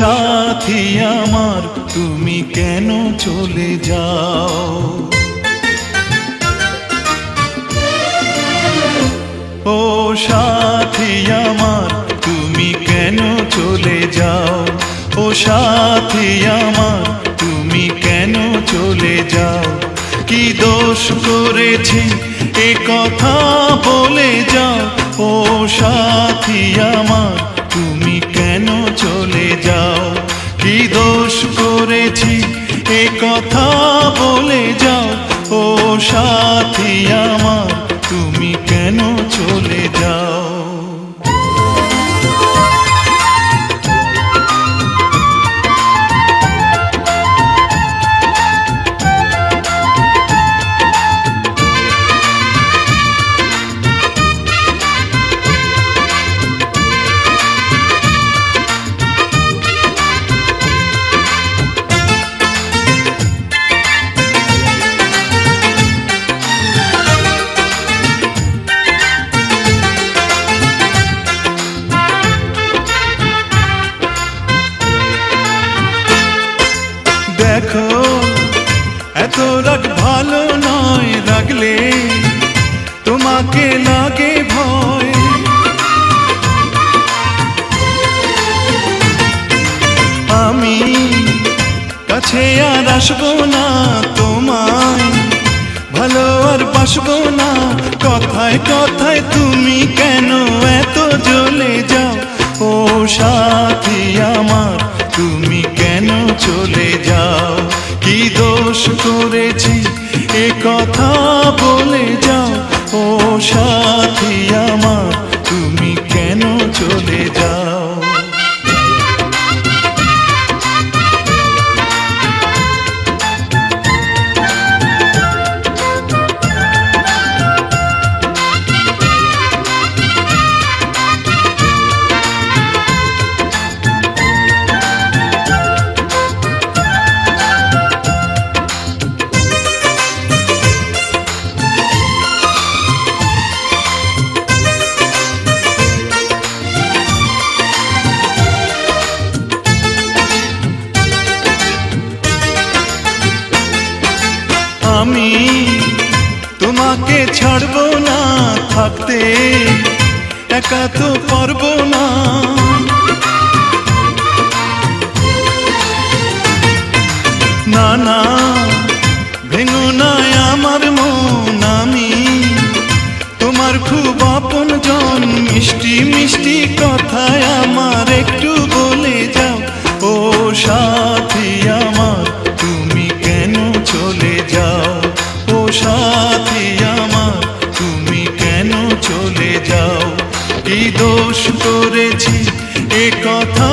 সাথী আমার তুমি কেন চলে যাও? ও সাথী আমার তুমি কেন চলে যাও? ও সাথী আমার তুমি কেন চলে যাও? কি দোষ করেছি এ কথা বলে যাও? ও সাথী আমার তুমি কেন চলে যাও? কি দোষ করেছি এ কথা বলে যাও? ও সাথী আমার তুমি কেন চলে যাও? দেখো এত রাগ ভালো নয়, রাগলে তোমাকে লাগে ভয়। আমি কাছে আর আসবো না, তোমায় ভালো আর বাসবো না। কথায় কথায় তুমি কেন এত জ্বলে যাও? ও সাথী আমার তুমি কেন চলে যাও? কি দোষ করেছি এ কথা বলে যাও? ও সাথী আমার তুমি কেন চলে যাও? আমি তোমাকে ছাড়বো না, থাকতে একা তো পারবো না। না না ভেঙো না আমার মন, আমি তোমার খুব আপন জন। মিষ্টি মিষ্টি কথায় আমার একটু বলে যাও। ও সাথী আমার তুমি কেন চলে যাও? ও সাথী আমার তুমি কেন চলে যাও? কি দোষ করেছি এ কথা